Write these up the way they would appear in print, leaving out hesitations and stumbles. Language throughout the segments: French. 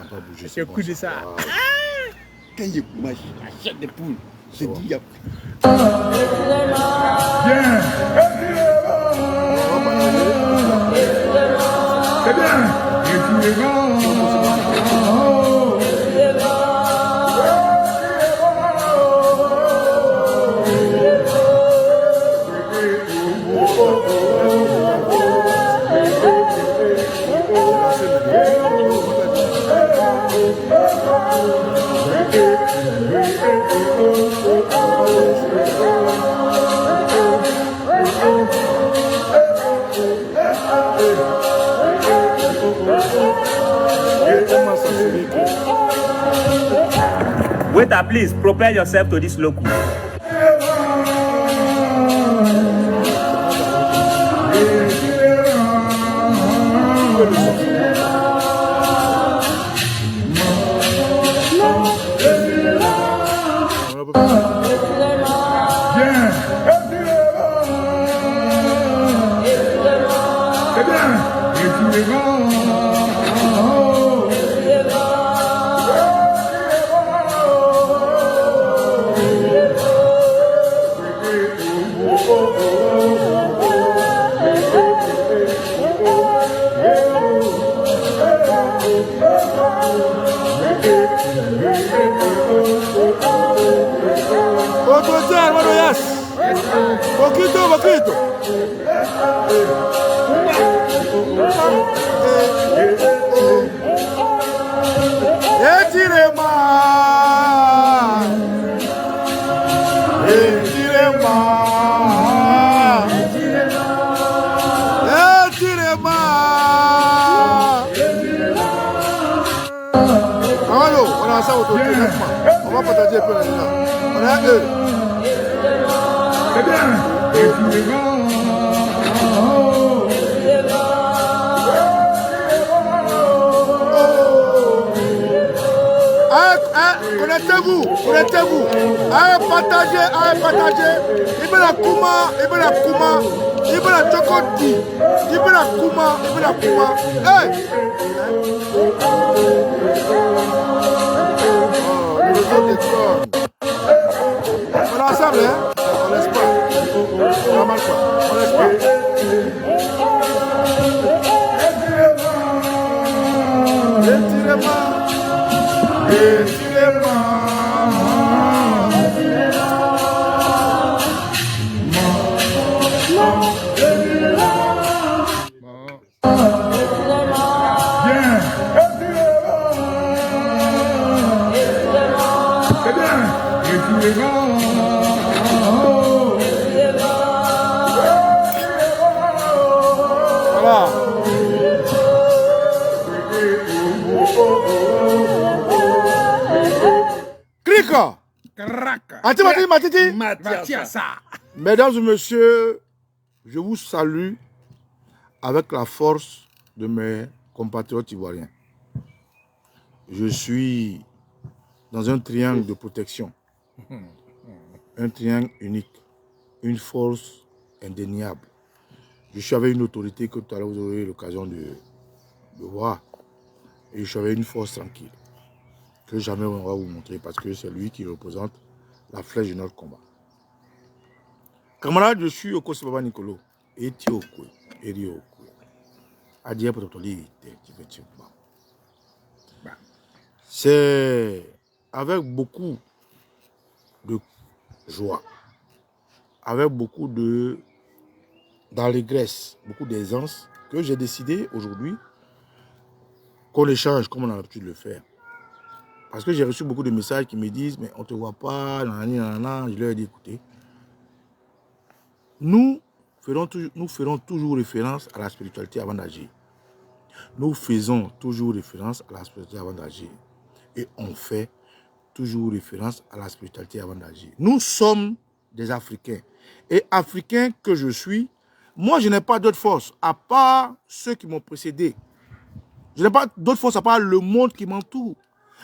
pas bouger. C'est coup de ça. Quand il achète des poules, je dis, il y a... C'est bien. Waiter, please prepare yourself to this local. Poquito. On va partager un peu là. On est à deux. C'est bien. Connectez-vous. Allez, partagez. Il veut la Kuma. Il veut la Chokoti. Il veut la Kuma. Hey! On est ensemble, hein? On laisse pas. On marche pas. On laisse pas. Mesdames et messieurs, je vous salue avec la force de mes compatriotes ivoiriens. Je suis dans un triangle de protection, un triangle unique, une force indéniable. Je suis avec une autorité que tout à l'heure vous aurez l'occasion de voir. Et je suis avec une force tranquille, que jamais on va vous montrer parce que c'est lui qui représente la flèche de notre combat. Camarade, je suis au Kosebaba Nicolo. Et Tiokwe, et Riokwe. Adia Potoli, c'est avec beaucoup de joie, avec beaucoup d'allégresse, beaucoup d'aisance, que j'ai décidé aujourd'hui qu'on échange comme on a l'habitude de le faire. Parce que j'ai reçu beaucoup de messages qui me disent, mais on ne te voit pas, nanana. Je leur ai dit, écoutez, nous ferons toujours référence à la spiritualité avant d'agir. Nous faisons toujours référence à la spiritualité avant d'agir. Et on fait toujours référence à la spiritualité avant d'agir. Nous sommes des Africains. Et Africain que je suis, moi je n'ai pas d'autre force à part ceux qui m'ont précédé. Je n'ai pas d'autre force à part le monde qui m'entoure.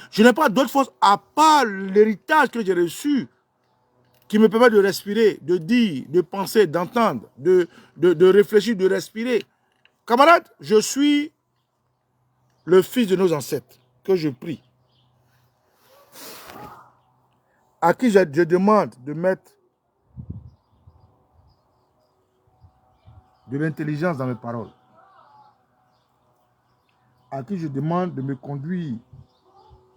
Je n'ai pas d'autre force à part l'héritage que j'ai reçu, qui me permet de respirer, de dire, de penser, d'entendre, de réfléchir, de respirer. Camarades, je suis le fils de nos ancêtres. que je prie, à qui je demande de mettre de l'intelligence dans mes paroles, à qui je demande de me conduire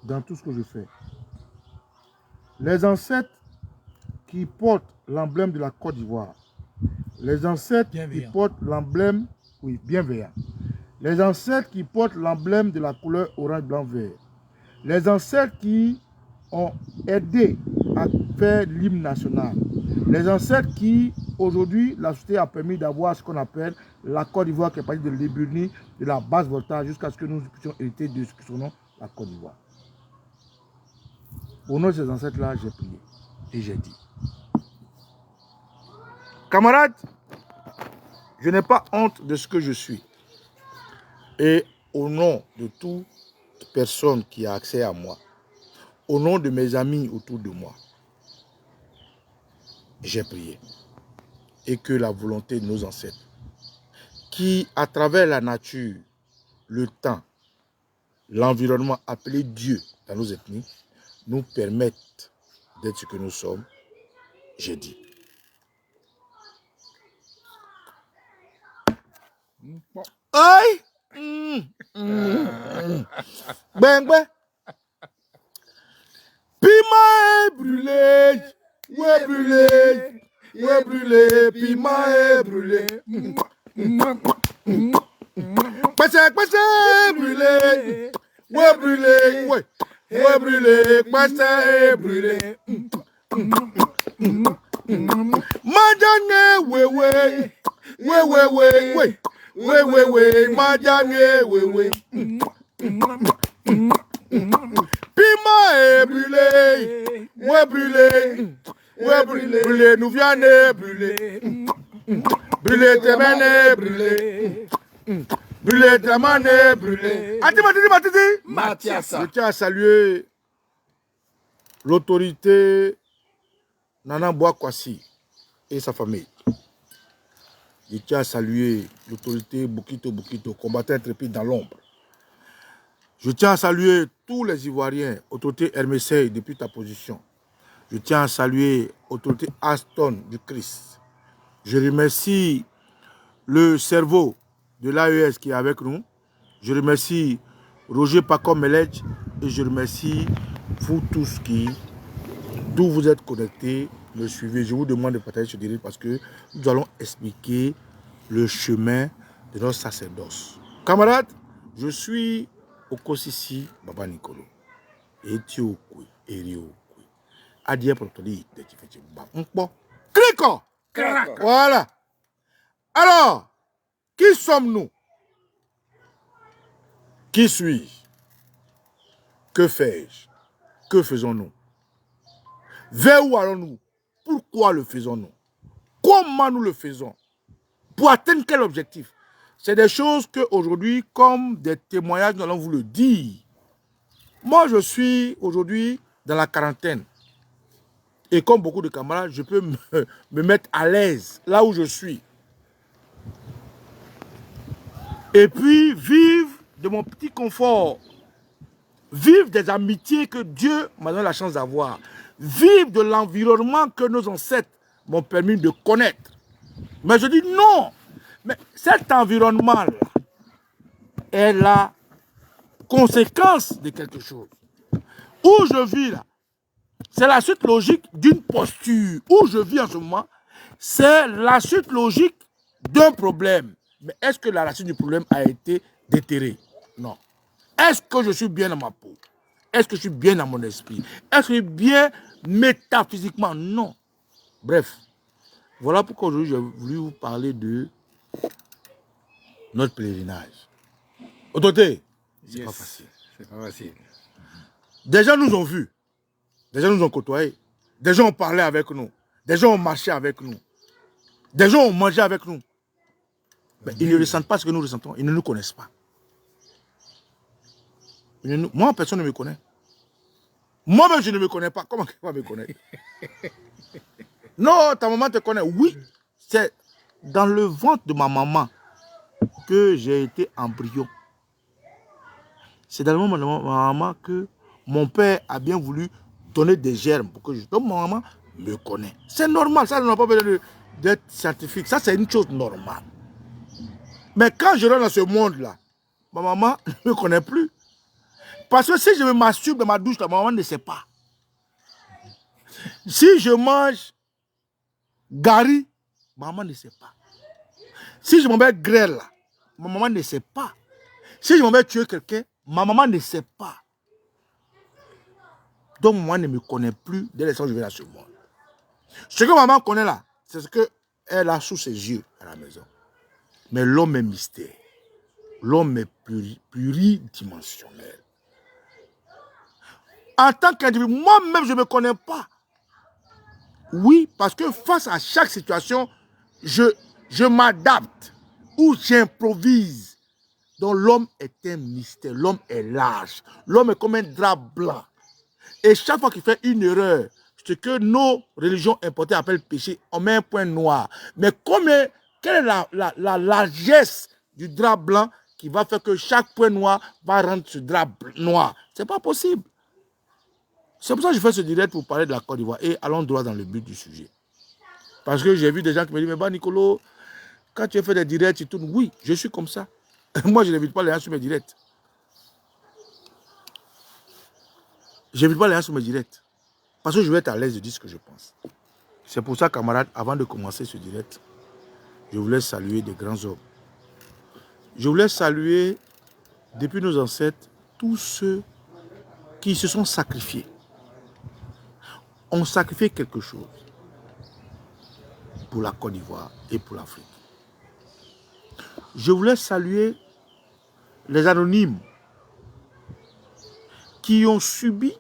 dans tout ce que je fais. Les ancêtres qui portent l'emblème de la Côte d'Ivoire, les ancêtres qui portent l'emblème, oui, bienveillant, les ancêtres qui portent l'emblème de la couleur orange, blanc, vert, les ancêtres qui ont aidé à faire l'hymne national, les ancêtres qui, aujourd'hui, la société a permis d'avoir ce qu'on appelle la Côte d'Ivoire qui est partie de l'Éburnit, de la basse voltage, jusqu'à ce que nous puissions hériter de ce que son nom, la Côte d'Ivoire. Au nom de ces ancêtres-là, j'ai prié et j'ai dit, camarades, je n'ai pas honte de ce que je suis. Et au nom de toute personne qui a accès à moi, au nom de mes amis autour de moi, j'ai prié. Et que la volonté de nos ancêtres, qui à travers la nature, le temps, l'environnement appelé Dieu dans nos ethnies, nous permettent d'être ce que nous sommes, j'ai dit. Aïe! Ben, ben. Piment est brûlé, ouais brûlé, ouais brûlé, piment est brûlé. Passez, brûlé, ouais brûlé, ouais brûlé, passez brûlé. Madame, ouais, madame, ouais. Piment est brûlé, ouais brûlé, nous viens brûler. Brûlé, tes mains brûlé. Brûlé, tes mains brûlé. Mathias. Je tiens à saluer l'autorité Nana Boakwasi et sa famille. Je tiens à saluer l'autorité Bokito, combattant intrépide dans l'ombre. Je tiens à saluer tous les Ivoiriens, autorité Hermesey depuis ta position. Je tiens à saluer l'autorité Aston du Christ. Je remercie le cerveau de l'AES qui est avec nous. Je remercie Roger Pacom Meledj et je remercie vous tous qui, d'où vous êtes connectés, me suivez. Je vous demande de partager ce direct parce que nous allons expliquer le chemin de notre sacerdoce. Camarades, je suis au Kosisi Baba Nicolo. Et Tiokwe, Eriokwe. Adie Protoli, Crico! Voilà. Alors, qui sommes-nous? Qui suis-je? Que fais-je? Que faisons-nous? Vers où allons-nous? Pourquoi le faisons-nous? Comment nous le faisons? Pour atteindre quel objectif? C'est des choses qu'aujourd'hui, comme des témoignages, nous allons vous le dire. Moi, je suis aujourd'hui dans la quarantaine. Et comme beaucoup de camarades, je peux me mettre à l'aise là où je suis. Et puis, vivre de mon petit confort. Vivre des amitiés que Dieu m'a donné la chance d'avoir. Vivre de l'environnement que nos ancêtres m'ont permis de connaître. Mais je dis non. Mais cet environnement-là est la conséquence de quelque chose. Où je vis là, c'est la suite logique d'une posture. Où je vis en ce moment, c'est la suite logique d'un problème. Mais est-ce que la racine du problème a été déterrée? Non. Est-ce que je suis bien dans ma peau? Est-ce que je suis bien dans mon esprit? Est-ce que je suis bien métaphysiquement? Non. Bref, voilà pourquoi aujourd'hui j'ai voulu vous parler de notre pèlerinage. Autorité, c'est pas facile. C'est pas facile. Des gens nous ont vus. Des gens nous ont côtoyés. Des gens ont parlé avec nous. Des gens ont marché avec nous. Des gens ont mangé avec nous. Mais ils ne ressentent pas ce que nous ressentons. Ils ne nous connaissent pas. Moi, personne ne me connaît. Moi-même, je ne me connais pas. Comment tu vas me connaître? Non, ta maman te connaît. Oui, c'est dans le ventre de ma maman que j'ai été embryon. C'est dans le moment de ma maman que mon père a bien voulu donner des germes pour que je... Donc, ma maman me connaît. C'est normal, ça n'a pas besoin d'être scientifique. Ça, c'est une chose normale. Mais quand je rentre dans ce monde-là, ma maman ne me connaît plus. Parce que si je me masturbe dans ma douche, ma maman ne sait pas. Si je mange gari, ma maman ne sait pas. Si je m'en vais grêle, ma maman ne sait pas. Si je m'en vais tuer quelqu'un, ma maman ne sait pas. Donc, maman ne me connaît plus dès l'instant où je vais dans ce monde. Ce que maman connaît là, c'est ce qu'elle a sous ses yeux à la maison. Mais l'homme est mystère. L'homme est pluridimensionnel. En tant qu'individu, moi-même, je ne me connais pas. Oui, parce que face à chaque situation, je m'adapte ou j'improvise. Donc l'homme est un mystère, l'homme est large. L'homme est comme un drap blanc. Et chaque fois qu'il fait une erreur, ce que nos religions importées appellent péché, on met un point noir. Mais quelle est la largesse du drap blanc qui va faire que chaque point noir va rendre ce drap noir? Ce n'est pas possible. C'est pour ça que je fais ce direct pour parler de la Côte d'Ivoire. Et allons droit dans le but du sujet. Parce que j'ai vu des gens qui me disent, mais bah Nicolo, quand tu as fait des directs, tu tournes. Oui, je suis comme ça. Moi, je n'invite pas les gens sur mes directs. Je n'invite pas les gens sur mes directs. Parce que je vais être à l'aise de dire ce que je pense. C'est pour ça, camarades, avant de commencer ce direct, je voulais saluer des grands hommes. Je voulais saluer, depuis nos ancêtres, tous ceux qui se sont sacrifiés. On sacrifié quelque chose pour la Côte d'Ivoire et pour l'Afrique. Je voulais saluer les anonymes qui ont subi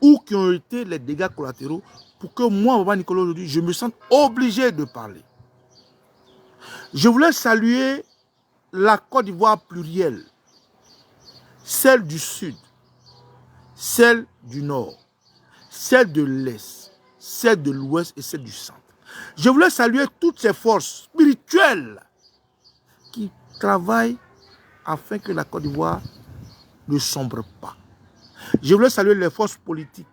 ou qui ont été les dégâts collatéraux pour que moi, Baba Nicolo, aujourd'hui, je me sente obligé de parler. Je voulais saluer la Côte d'Ivoire plurielle, celle du Sud, celle du Nord, celle de l'Est, celle de l'Ouest et celle du Centre. Je voulais saluer toutes ces forces spirituelles qui travaillent afin que la Côte d'Ivoire ne sombre pas. Je voulais saluer les forces politiques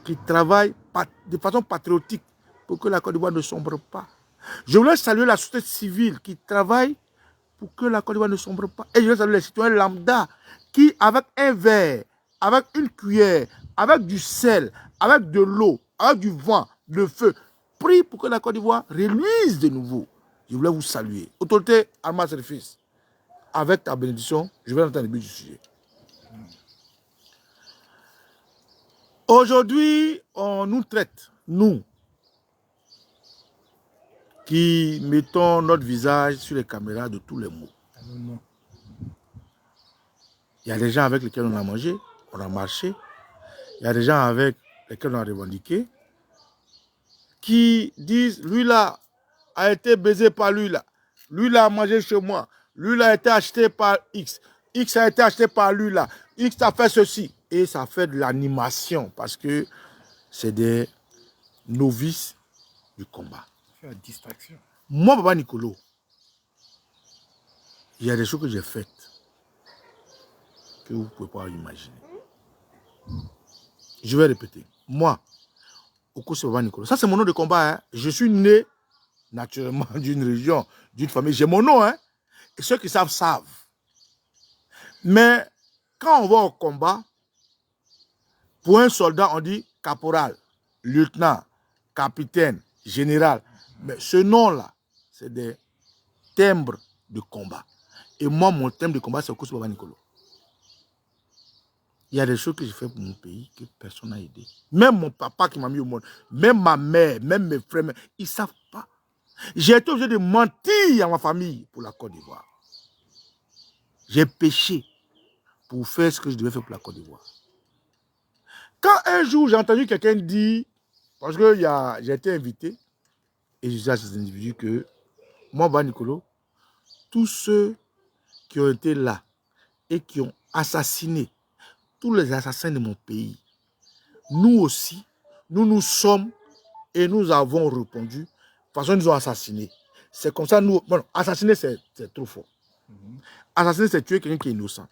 qui travaillent de façon patriotique pour que la Côte d'Ivoire ne sombre pas. Je voulais saluer la société civile qui travaille pour que la Côte d'Ivoire ne sombre pas. Et je voulais saluer les citoyens lambda qui, avec un verre, avec une cuillère, avec du sel, avec de l'eau, avec du vent, le feu, prient pour que la Côte d'Ivoire reluise de nouveau. Je voulais vous saluer. Autorité, Arma Service, avec ta bénédiction, je vais entrer dans le but du sujet. Aujourd'hui, on nous traite, nous, qui mettons notre visage sur les caméras de tous les mots. Il y a des gens avec lesquels on a mangé, on a marché. Il y a des gens avec lesquels on a revendiqué, qui disent, lui là a été baisé par lui là, lui là a mangé chez moi, lui là a été acheté par X, X a été acheté par lui là, X a fait ceci. Et ça fait de l'animation parce que c'est des novices du combat. C'est la distraction. Moi, Baba Nicolo, il y a des choses que j'ai faites que vous ne pouvez pas imaginer. Je vais répéter. Moi, Okosi Baba Nicolo, ça c'est mon nom de combat. Hein. Je suis né naturellement d'une région, d'une famille. J'ai mon nom. Hein. Et ceux qui savent, savent. Mais quand on va au combat, pour un soldat, on dit caporal, lieutenant, capitaine, général. Mais ce nom-là, c'est des timbres de combat. Et moi, mon thème de combat, c'est Okosi Baba Nicolo. Il y a des choses que j'ai fait pour mon pays que personne n'a aidé. Même mon papa qui m'a mis au monde, même ma mère, même mes frères, ils ne savent pas. J'ai été obligé de mentir à ma famille pour la Côte d'Ivoire. J'ai péché pour faire ce que je devais faire pour la Côte d'Ivoire. Quand un jour j'ai entendu quelqu'un dire, parce que j'ai été invité, et je dis à ces individus que moi, Baba Nicolo, tous ceux qui ont été là et qui ont assassiné tous les assassins de mon pays, nous aussi, nous sommes et nous avons répondu, de toute façon, ils nous ont assassinés. C'est comme ça, nous, bon, assassiner, c'est trop fort. Assassiner, c'est tuer quelqu'un qui est innocent. De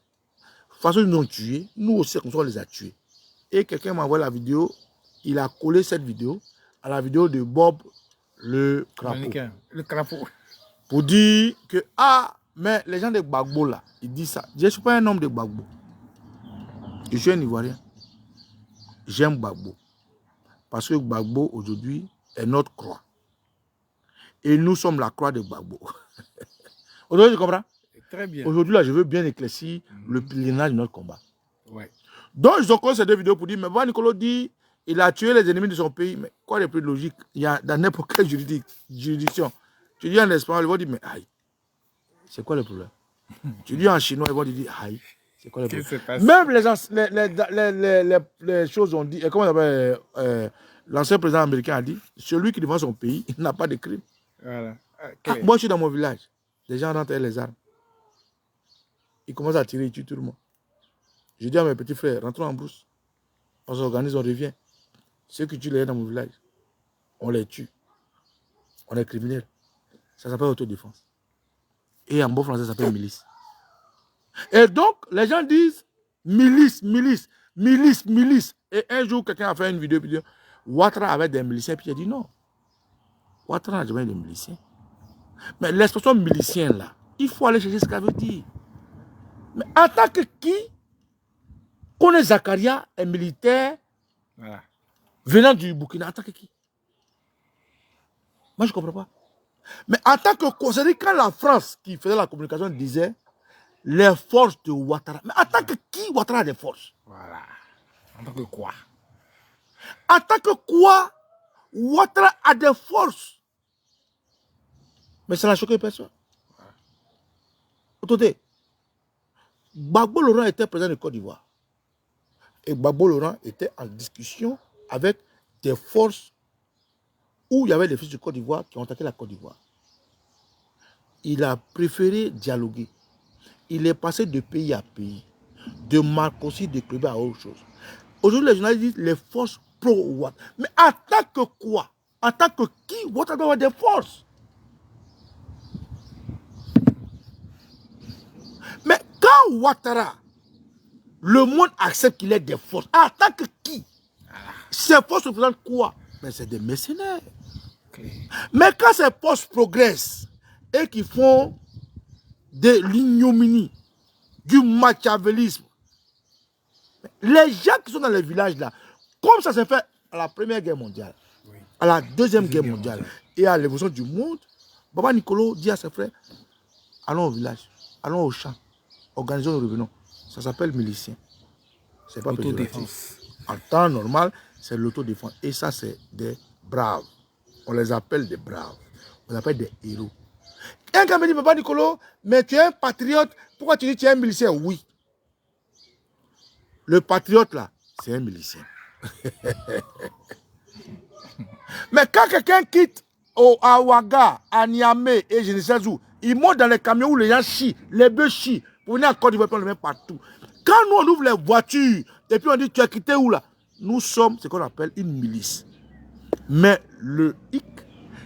toute façon, ils nous ont tués. Nous aussi, comme ça, on les a tués. Et quelqu'un m'a envoyé la vidéo. Il a collé cette vidéo à la vidéo de Bob le crapaud. Le crapaud. Pour dire que, ah, mais les gens de Gbagbo là, ils disent ça. Je ne suis pas un homme de Gbagbo. Je suis un Ivoirien. J'aime Gbagbo. Parce que Gbagbo, aujourd'hui, est notre croix. Et nous sommes la croix de Gbagbo. Aujourd'hui, tu comprends? Très bien. Aujourd'hui, là, je veux bien éclaircir le pèlerinage de notre combat. Ouais. Donc, ils ont connu ces deux vidéos pour dire, mais voilà, Nicolas dit, il a tué les ennemis de son pays. Mais quoi de plus logique? Il y a dans n'importe quelle juridiction. Tu dis en espagnol, ils vont dire, mais aïe, c'est quoi le problème? Tu dis en chinois, ils vont dire, aïe, c'est quoi le problème? Même les choses ont dit, comment on appelle, l'ancien président américain a dit, celui qui défend son pays, il n'a pas de crime. Voilà. Ah, moi, je suis dans mon village. Les gens rentrent les armes. Ils commencent à tirer, ils tuent tout le monde. Je dis à mes petits frères, rentrons en brousse. On s'organise, on revient. Ceux qui tuent les gens dans mon village, on les tue. On est criminels. Ça s'appelle autodéfense. Et en bon français, ça s'appelle milice. Et donc, les gens disent milice, milice, milice, milice. Et un jour, quelqu'un a fait une vidéo, puis dit, Ouattara avait des miliciens, puis il a dit non. Ouattara n'a jamais des miliciens. Mais l'expression milicien, là, il faut aller chercher ce qu'elle veut dire. Mais en tant que qui connaît Zakaria, un militaire, voilà, venant du Burkina, en tant que qui? Moi, je ne comprends pas. Mais en tant que conseiller, quand la France, qui faisait la communication, disait les forces de Ouattara. Mais en tant que qui Ouattara a des forces? Voilà. En tant que quoi? En tant que quoi Ouattara a des forces? Mais ça n'a choqué personne. Attendez. Gbagbo Laurent était président de Côte d'Ivoire. Et Gbagbo Laurent était en discussion avec des forces où il y avait des forces de Côte d'Ivoire qui ont attaqué la Côte d'Ivoire. Il a préféré dialoguer. Il est passé de pays à pays, de Marcoussis, de Club à autre chose. Aujourd'hui, les journalistes disent les forces pro-Ouattara. Mais en tant que quoi? En tant que qui Ouattara doit avoir des forces? Mais quand Ouattara, le monde accepte qu'il ait des forces, en tant que qui? Ces forces représentent quoi? Mais c'est des mercenaires. Mais quand ces postes progressent et qu'ils font de l'ignominie, du machiavélisme, les gens qui sont dans les villages là, comme ça s'est fait à la Première Guerre mondiale, à la Deuxième Guerre mondiale et à l'évolution du monde, Baba Nicolo dit à ses frères, allons au village, allons au champ, organisons nos revenons. Ça s'appelle milicien. C'est pas péjoratif. En temps normal, c'est l'autodéfense. Et ça, c'est des braves. On les appelle des braves. On les appelle des héros. Un gars me dit, Papa Nicolo, mais tu es un patriote. Pourquoi tu dis que tu es un milicien? Oui. Le patriote, là, c'est un milicien. Mais quand quelqu'un quitte à Ouaga, à Niamey et je ne sais où, il monte dans les camions où les gens chient, les bœufs chient, pour venir à Côte d'Ivoire, on le met partout. Quand nous, on ouvre les voitures, et puis on dit, tu as quitté où là? Nous sommes ce qu'on appelle une milice. Mais le hic,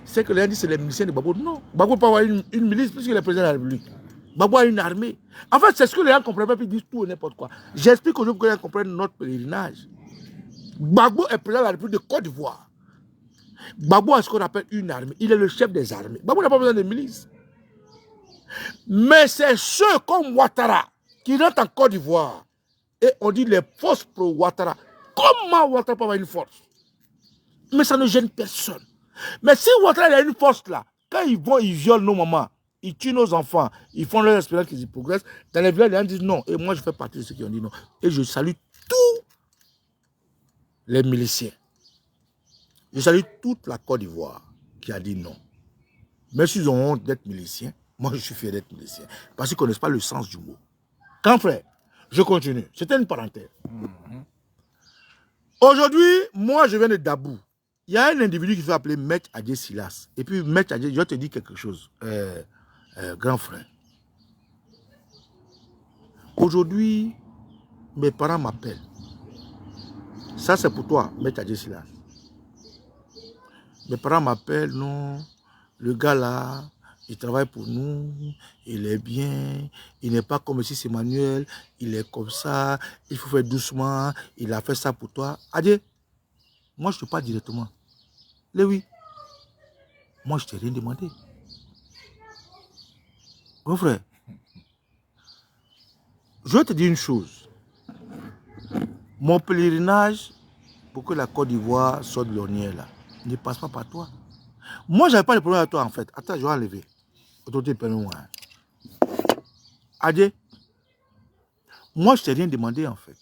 c'est que les gens disent que c'est les miliciens de Gbagbo. Non, Gbagbo ne peut pas avoir une milice puisqu'il est président de la République. Gbagbo a une armée. En fait, c'est ce que les gens ne comprennent pas, puis ils disent tout et n'importe quoi. J'explique aujourd'hui pour que les gens comprennent notre pèlerinage. Gbagbo est président de la République de Côte d'Ivoire. Gbagbo a ce qu'on appelle une armée. Il est le chef des armées. Gbagbo n'a pas besoin de milice. Mais c'est ceux comme Ouattara qui rentrent en Côte d'Ivoire et on dit les forces pro-Ouattara. Comment Ouattara peut avoir une force? Mais ça ne gêne personne. Mais si Ouattara a une force là, quand ils vont, ils violent nos mamans, ils tuent nos enfants, ils font leur expérience qu'ils y progressent, dans les villages, les gens disent non. Et moi, je fais partie de ceux qui ont dit non. Et je salue tous les miliciens. Je salue toute la Côte d'Ivoire qui a dit non. Mais s'ils ont honte d'être miliciens, moi, je suis fier d'être milicien. Parce qu'ils ne connaissent pas le sens du mot. Quand frère, je continue. C'était une parenthèse. Aujourd'hui, moi, je viens de Dabou. Il y a un individu qui fait appeler Maître Adjé Silas. Et puis, Maître Adjé, je te dis quelque chose, grand frère. Aujourd'hui, mes parents m'appellent. Ça, c'est pour toi, Maître Adjé Silas. Mes parents m'appellent, non, le gars là, il travaille pour nous, il est bien, il n'est pas comme si c'est Manuel, il est comme ça, il faut faire doucement, il a fait ça pour toi. Adé, moi je te parle directement. Oui, moi je t'ai rien demandé. Mon frère, je vais te dire une chose. Mon pèlerinage pour que la Côte d'Ivoire sorte de l'ornière là, ne passe pas par toi. Moi, je n'avais pas de problème avec toi en fait. Attends, je vais enlever. Autorité, permets-moi. Adé, moi, je t'ai rien demandé en fait.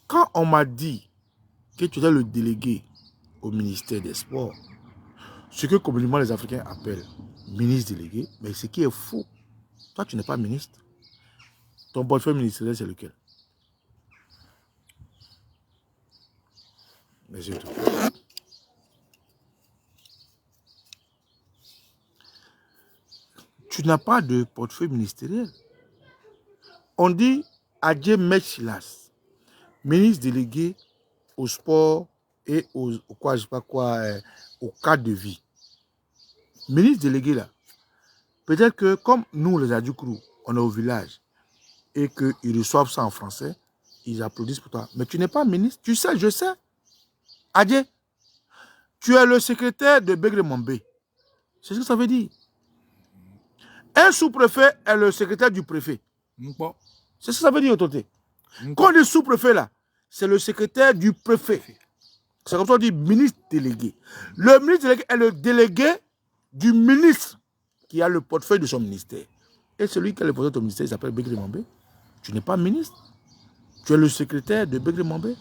Quand on m'a dit que tu étais le délégué au ministère des Sports, ce que communément les Africains appellent ministre délégué, mais ce qui est faux, toi, tu n'es pas ministre. Ton portefeuille ministériel, c'est lequel? Mais c'est tout. Tu n'as pas de portefeuille ministériel. On dit Adje Mechilas, ministre délégué au sport et au quoi, je sais pas quoi, au cadre de vie. Ministre délégué là, peut-être que comme nous les Adjoukrou, on est au village et qu'ils reçoivent ça en français, ils applaudissent pour toi. Mais tu n'es pas ministre, tu sais, je sais. Adje, tu es le secrétaire de Begré Mambé. C'est ce que ça veut dire. Un sous-préfet est le secrétaire du préfet. C'est ce que ça veut dire, autorité. Quand on dit sous-préfet là, c'est le secrétaire du préfet. C'est comme ça qu'on dit ministre délégué. Le ministre délégué est le délégué du ministre qui a le portefeuille de son ministère. Et celui qui a le portefeuille de ton ministère, il s'appelle Begré Mambé. Tu n'es pas ministre. Tu es le secrétaire de Begré Mambé.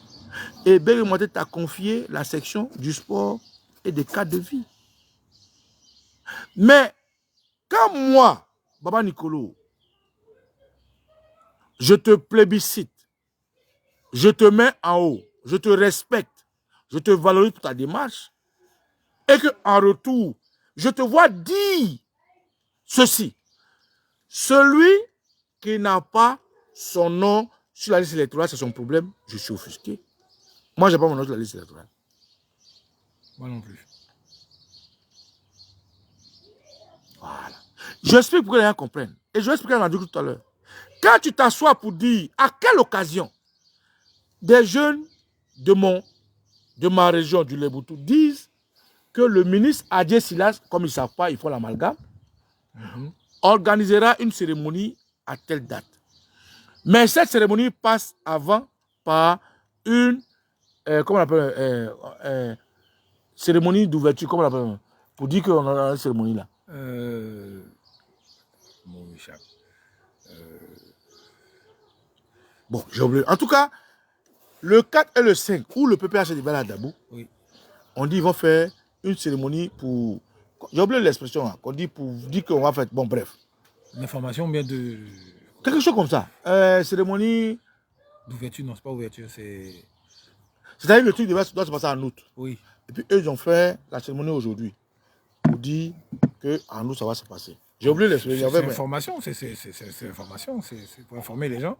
Et Begré Mambé t'a confié la section du sport et des cadres de vie. Mais quand moi, Baba Nicolo, je te plébiscite, je te mets en haut, je te respecte, je te valorise pour ta démarche, et qu'en retour, je te vois dire ceci. Celui qui n'a pas son nom sur la liste électorale, c'est son problème, je suis offusqué. Moi, je n'ai pas mon nom sur la liste électorale. Moi non plus. Voilà. J'explique pour que les gens comprennent. Et je vais expliquer à tout à l'heure. Quand tu t'assois pour dire à quelle occasion des jeunes de ma région du Leboutou disent que le ministre Adje Silas, comme ils ne savent pas, ils font l'amalgame, organisera une cérémonie à telle date. Mais cette cérémonie passe avant par une comment on appelle, cérémonie d'ouverture, comment on appelle, pour dire qu'on a une cérémonie là. Bon, j'ai oublié. En tout cas, le 4 et le 5, où le PPH est à Dabou, oui, on dit qu'ils vont faire une cérémonie pour... J'ai oublié l'expression, hein, qu'on dit pour dire qu'on va faire... Bon, bref. L'information vient de... Quelque chose comme ça. Cérémonie... D'ouverture, non, c'est pas ouverture, c'est... C'est-à-dire que le truc doit se passer en août. Oui. Et puis eux, ils ont fait la cérémonie aujourd'hui pour dire qu'en août, ça va se passer. J'ai oublié l'expression. C'est l'information, c'est l'information, c'est pour informer les gens.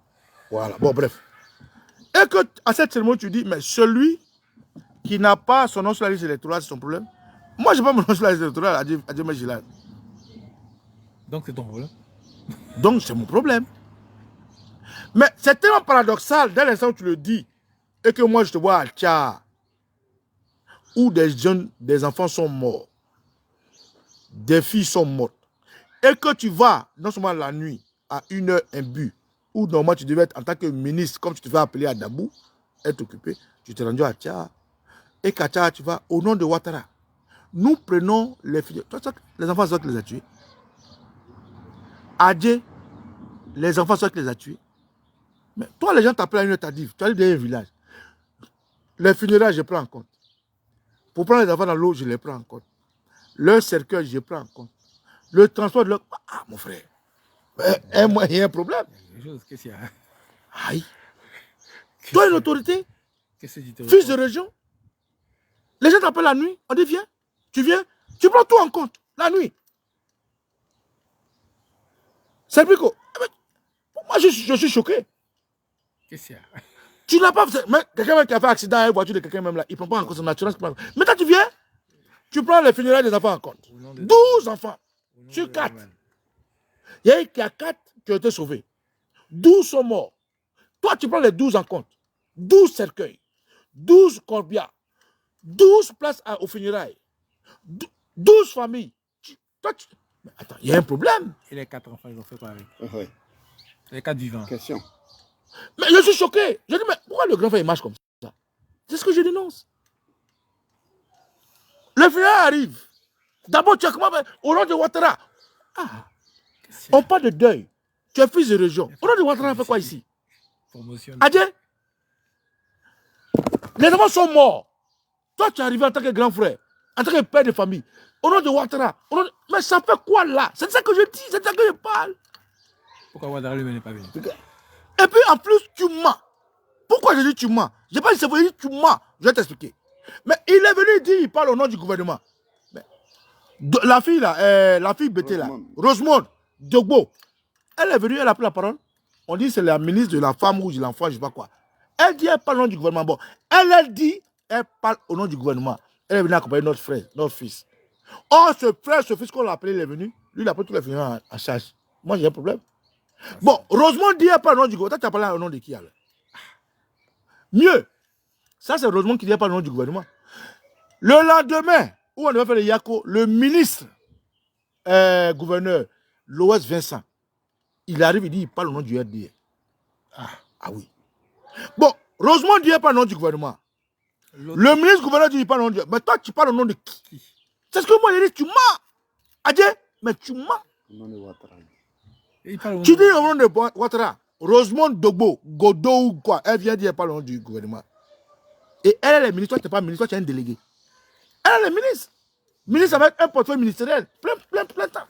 Voilà, bon, bref. Et que à cette cérémonie, tu dis, mais celui qui n'a pas son nom sur la liste électorale, c'est son problème. Moi, je n'ai pas mon nom sur la liste électorale, Adje Mechilas. Donc, c'est ton problème. Donc, c'est mon problème. Mais c'est tellement paradoxal, dès l'instant où tu le dis, et que moi, je te vois à Tchad, où des jeunes, des enfants sont morts, des filles sont mortes, et que tu vas, non seulement la nuit, à 1h, un but, où normalement tu devais être en tant que ministre, comme tu te fais appeler à Dabou, être occupé, tu t'es rendu à Tchad, et qu'à Tchad, tu vas au nom de Ouattara. Nous prenons les filles, les enfants, c'est toi qui les as tués. Adje, les enfants, c'est toi qui les as tués. Mais toi, les gens t'appellent à une tardive, tu as allé dans un village. Les funérailles, je prends en compte. Pour prendre les enfants dans l'eau, je les prends en compte. Leur cercueil, je prends en compte. Le transport de leur... Ah, mon frère. Il y a un problème. Qu'est-ce qu'il y a? Aïe. Toi, une autorité, fils de région, les gens t'appellent la nuit, on dit viens, tu prends tout en compte, la nuit. C'est plus que... Moi, je suis choqué. Qu'est-ce qu'il y a? Tu n'as pas... Quelqu'un qui a fait accident à une voiture de quelqu'un même là, il ne prend pas en compte son assurance. Mais toi, tu viens, tu prends les funérailles des enfants en compte. 12 enfants sur 4. Il y a 4 qui ont été sauvés. 12 sont morts. Toi, tu prends les 12 en compte. 12 cercueils, 12 corbias, 12 places aux funérailles, 12 familles. Mais attends, il y a un problème. Et les 4 enfants, ils ont fait quoi avec? Oui. Les 4 vivants. Question. Mais je suis choqué. Je dis, mais pourquoi le grand frère il marche comme ça? C'est ce que je dénonce. Le funérailles arrive. D'abord, tu as comment au nom de Ouattara. Ah, on parle de deuil. Tu es fils de région. Au nom de Ouattara, on fait quoi ici? Promotion. Adje, les enfants sont morts. Toi, tu es arrivé en tant que grand frère, en tant que père de famille. Au nom de Ouattara. Mais ça fait quoi là? C'est ça que je dis, c'est ça que je parle. Pourquoi Ouattara lui-même n'est pas venu? Et puis en plus, tu mens. Pourquoi je dis tu mens? Je n'ai pas dit c'est vrai, tu mens. Je vais t'expliquer. Mais il est venu dire, il parle au nom du gouvernement. Mais, la fille là, la fille bêtée là, Rosemonde Dogbo, elle est venue, elle a pris la parole. On dit que c'est la ministre de la femme ou de l'enfant, je ne sais pas quoi. Elle dit, elle parle au nom du gouvernement. Bon, elle dit, elle parle au nom du gouvernement. Elle est venue accompagner notre frère, notre fils. Or, ce frère, ce fils qu'on l'a appelé, il est venu. Lui, il a pris tous les funérailles en charge. Moi, j'ai un problème. Bon, Rosemonde dit, elle parle au nom du gouvernement. Toi, tu as parlé au nom de qui alors? Mieux. Ça, c'est Rosemonde qui dit, elle parle au nom du gouvernement. Le lendemain, où on devait faire le Yako, le ministre gouverneur, Loès Vincent, il arrive, il dit, il parle au nom du RDR. Ah oui. Bon, Rosemonde dit, elle parle au nom du gouvernement. Le ministre gouverneur dit, il parle au nom du... Mais toi, tu parles au nom de qui? C'est ce que moi, j'ai dit, tu mens. Adje, mais tu mens. Tu dis au nom de Ouattara, Rosemonde Dogbo, Godot ou quoi, elle vient dire, elle parle au nom du gouvernement. Et elle est ministre, toi, tu n'es pas ministre, toi, tu es un délégué. Elle est ministre. Ministre avec un portefeuille ministériel, plein temps.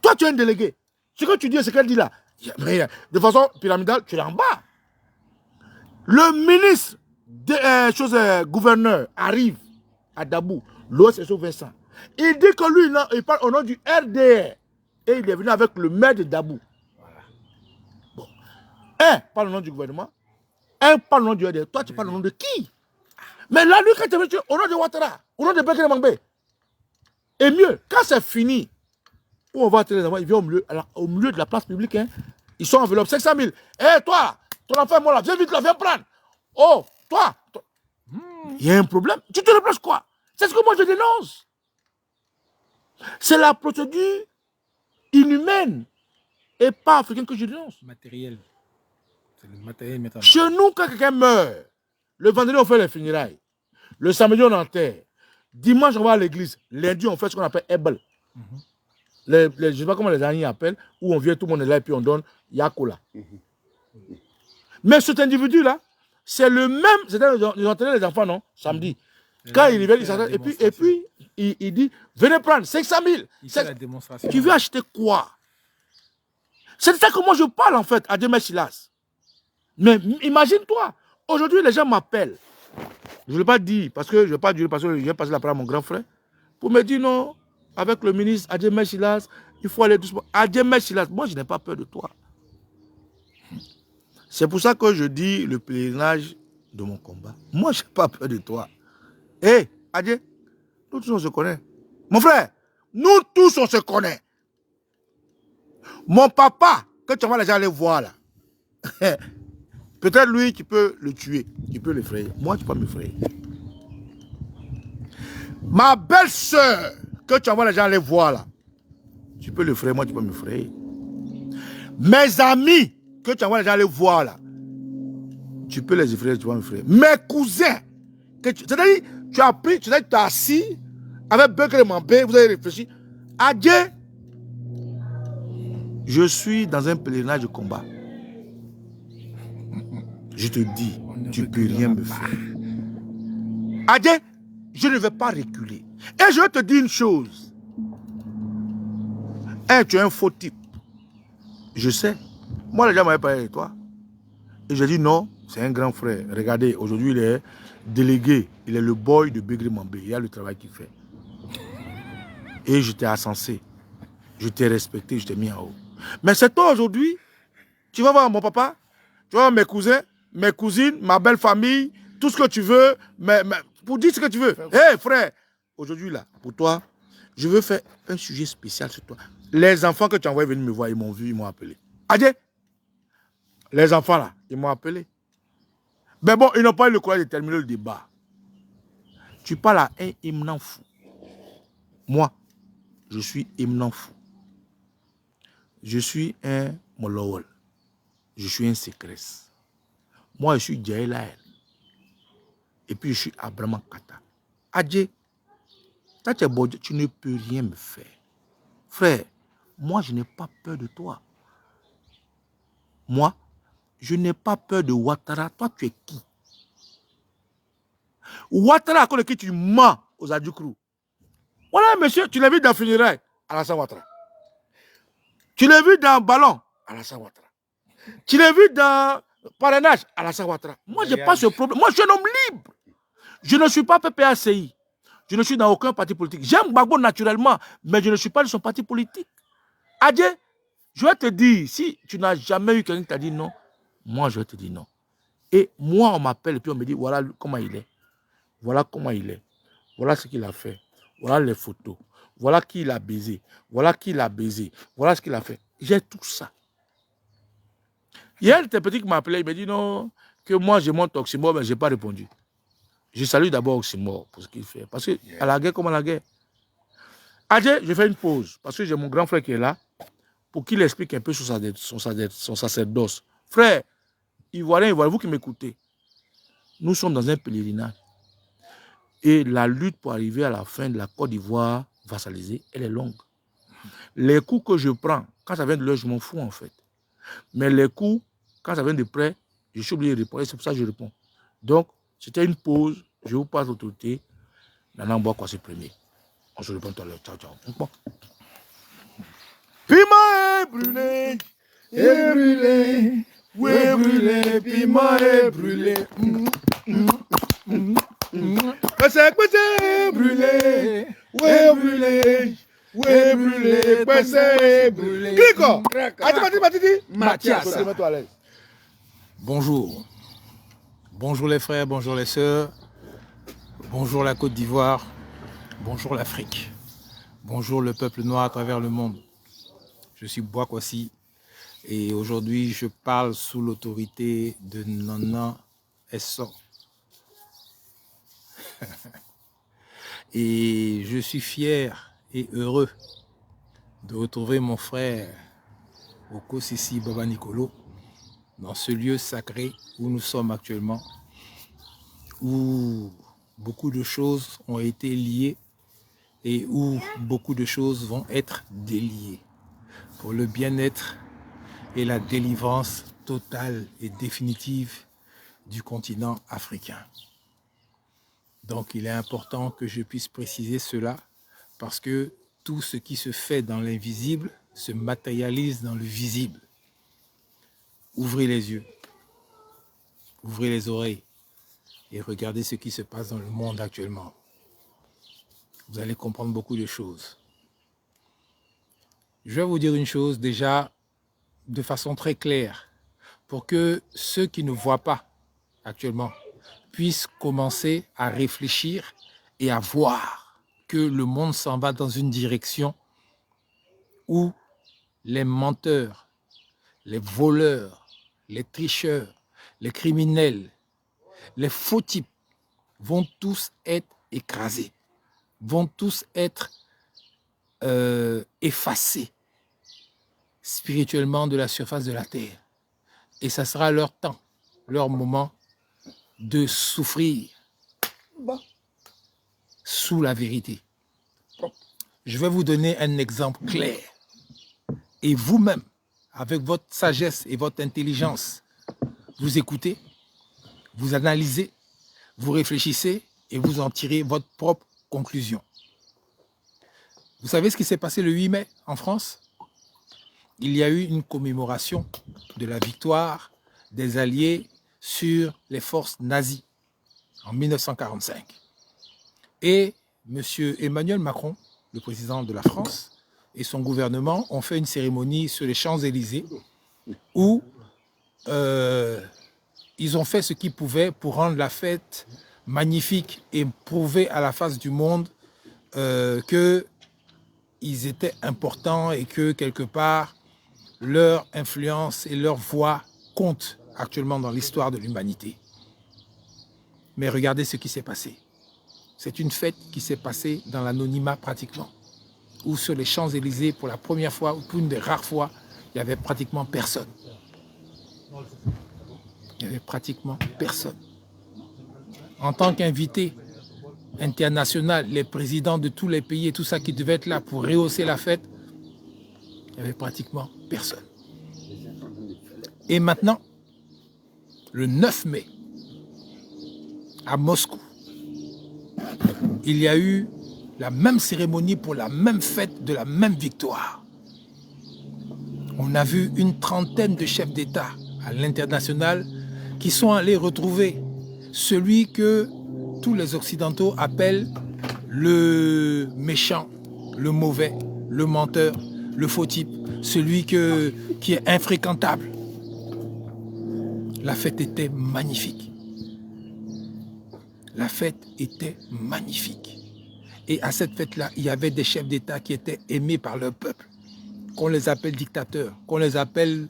Toi, tu es un délégué. Ce que tu dis, ce qu'elle dit là, de façon pyramidale, tu es en bas. Le ministre des gouverneur arrive à Dabou, l'OSSO Vincent. Il dit que lui, il parle au nom du RDR. Et il est venu avec le maire de Dabou. Voilà. Bon. Un parle au nom du gouvernement, un parle au nom du RDR. Toi, tu parles au nom de qui? Mais là, lui, quand tu es venu au nom de Ouattara, au nom de Bekele Mangbe. Et mieux, quand c'est fini, où on va attirer les enfants, ils viennent au milieu de la place publique. Hein. Ils sont enveloppés 500 000. Hé, toi, ton enfant est mort là, viens vite là, viens prendre. Oh, toi. Il y a un problème. Tu te replaces quoi? C'est ce que moi je dénonce. C'est la procédure inhumaine et pas africaine que je dénonce. Matériel. C'est le matériel maintenant. Chez nous, quand quelqu'un meurt, le vendredi, on fait les funérailles. Le samedi, on enterre. Dimanche, on va à l'église. Lundi, on fait ce qu'on appelle Ebel. Je ne sais pas comment les amis appellent, où on vient, tout le monde est là et puis on donne Yakola. Mais cet individu-là, c'est le même. C'est-à-dire, ils enterraient les enfants, non? Samedi. Quand il vient, il s'attend. Et puis, il dit, venez prendre 500 000. Il fait la démonstration. Tu veux acheter quoi? C'est de ça que moi je parle en fait, à Adjemé Silas. Mais imagine-toi, aujourd'hui les gens m'appellent. Je ne l'ai pas dit parce que je ne vais pas dire, parce que je vais passer la parole à mon grand frère. Pour me dire non, avec le ministre Adjemé Silas, il faut aller doucement. Adjemé Silas, moi je n'ai pas peur de toi. C'est pour ça que je dis le pèlerinage de mon combat. Moi je n'ai pas peur de toi. Hé, Adjé, nous tous on se connaît. Mon frère, nous tous on se connaît. Mon papa, que tu vas les gens aller voir là, peut-être lui, tu peux le tuer, tu peux l'effrayer. Moi, tu peux m'effrayer. Ma belle-sœur, que tu envoies les gens aller voir là, tu peux l'effrayer, moi, tu peux m'effrayer. Mes amis, que tu envoies les gens aller voir là, tu peux les effrayer, tu peux m'effrayer. Mes cousins, c'est-à-dire, tu as pris, tu t'es assis avec Bekele Mangbe, vous avez réfléchi. Adjé, je suis dans un pèlerinage de combat. Je te dis, tu ne peux rien me faire. Adjé, je ne vais pas reculer. Et je vais te dire une chose. Tu es un faux type. Je sais. Moi, les gens m'avaient parlé de toi. Et j'ai dit non, c'est un grand frère. Regardez, aujourd'hui, il est délégué. Il est le boy de Bekele Mangbe. Il y a le travail qu'il fait. Et je t'ai ascensé. Je t'ai respecté, je t'ai mis en haut. Mais c'est toi aujourd'hui, tu vas voir mon papa, tu vas voir mes cousins, mes cousines, ma belle famille, tout ce que tu veux, pour dire ce que tu veux. Hé frère, aujourd'hui là, pour toi, je veux faire un sujet spécial sur toi. Les enfants que tu as envoyés venir me voir, ils m'ont vu, ils m'ont appelé. Adje, les enfants là, ils m'ont appelé. Mais bon, ils n'ont pas eu le courage de terminer le débat. Tu parles à un éminent fou. Moi, je suis éminent fou. Je suis un Molowol. Je suis un Sécrès. Moi, je suis Djaïlaël. Et puis, je suis Abraham Kata. Adje, tu ne peux rien me faire. Frère, moi, je n'ai pas peur de toi. Moi, je n'ai pas peur de Ouattara. Toi, tu es qui? Ouattara, à cause de qui tu mens aux Adjoukrou. Voilà, monsieur, tu l'as vu dans Funérailles, Alassane Ouattara. Tu l'as vu dans Ballon, Alassane Ouattara. Tu l'as vu dans Parrainage, Alassane Ouattara. Moi, je n'ai pas ce problème. Moi, je suis un homme libre. Je ne suis pas PPACI. Je ne suis dans aucun parti politique. J'aime Gbagbo naturellement, mais je ne suis pas de son parti politique. Adje, je vais te dire, si tu n'as jamais eu quelqu'un qui t'a dit non, moi, je vais te dire non. Et moi, on m'appelle et puis on me dit, voilà comment il est. Voilà comment il est. Voilà ce qu'il a fait. Voilà les photos. Voilà qui il a baisé. Voilà qui il a baisé. Voilà ce qu'il a fait. J'ai tout ça. Hier, tes petits qui m'a appelé, il m'a dit non, que moi, je monte Oxymore, mais je n'ai pas répondu. Je salue d'abord Oxymore pour ce qu'il fait. Parce que à la guerre, comme à la guerre. Adje, je fais une pause. Parce que j'ai mon grand frère qui est là. Pour qu'il explique un peu son sacerdoce. Frère, Ivoirien, vous qui m'écoutez, nous sommes dans un pèlerinage. Et la lutte pour arriver à la fin de la Côte d'Ivoire vassalisée, elle est longue. Les coups que je prends, quand ça vient de l'heure, je m'en fous en fait. Mais les coups, quand ça vient de près, je suis obligé de répondre. C'est pour ça que je réponds. Donc, c'était une pause. Je vous passe l'autorité. Maintenant, on boit quoi, c'est premier. On se répond tout à l'heure. Ciao, ciao. Bon. Piment est brûlé. Et brûlé. Oui, brûlé. Piment est brûlé. C'est brûlé. Oui, brûlé. Oui, brûlé. C'est brûlé. Clico. Mathias. Bonjour. Bonjour les frères, bonjour les sœurs. Bonjour la Côte d'Ivoire. Bonjour l'Afrique. Bonjour le peuple noir à travers le monde. Je suis Boakwasi et aujourd'hui je parle sous l'autorité de Nana Esso. Et je suis fier et heureux de retrouver mon frère Oko Sisi Baba Nicolo dans ce lieu sacré où nous sommes actuellement, où beaucoup de choses ont été liées et où beaucoup de choses vont être déliées pour le bien-être et la délivrance totale et définitive du continent africain. Donc il est important que je puisse préciser cela parce que tout ce qui se fait dans l'invisible se matérialise dans le visible. Ouvrez les yeux, ouvrez les oreilles et regardez ce qui se passe dans le monde actuellement. Vous allez comprendre beaucoup de choses. Je vais vous dire une chose déjà de façon très claire pour que ceux qui ne voient pas actuellement puissent commencer à réfléchir et à voir que le monde s'en va dans une direction où les menteurs, les voleurs, les tricheurs, les criminels, les faux types vont tous être écrasés, vont tous être effacés spirituellement de la surface de la terre. Et ça sera leur temps, leur moment de souffrir sous la vérité. Je vais vous donner un exemple clair. Et vous-même, avec votre sagesse et votre intelligence, vous écoutez, vous analysez, vous réfléchissez et vous en tirez votre propre conclusion. Vous savez ce qui s'est passé le 8 mai en France? Il y a eu une commémoration de la victoire des Alliés sur les forces nazies en 1945. Et M. Emmanuel Macron, le président de la France, et son gouvernement ont fait une cérémonie sur les Champs-Élysées où ils ont fait ce qu'ils pouvaient pour rendre la fête magnifique et prouver à la face du monde qu'ils étaient importants et que quelque part, leur influence et leur voix comptent actuellement dans l'histoire de l'humanité. Mais regardez ce qui s'est passé. C'est une fête qui s'est passée dans l'anonymat pratiquement, où sur les Champs-Élysées, pour la première fois, ou pour une des rares fois, il n'y avait pratiquement personne. Il n'y avait pratiquement personne. En tant qu'invité international, les présidents de tous les pays et tout ça qui devaient être là pour rehausser la fête, il n'y avait pratiquement personne. Et maintenant, le 9 mai, à Moscou, il y a eu la même cérémonie pour la même fête de la même victoire. On a vu une trentaine de chefs d'État à l'international qui sont allés retrouver celui que tous les Occidentaux appellent le méchant, le mauvais, le menteur, le faux type, celui qui est infréquentable. La fête était magnifique. La fête était magnifique. Et à cette fête-là, il y avait des chefs d'État qui étaient aimés par leur peuple, qu'on les appelle dictateurs, qu'on les appelle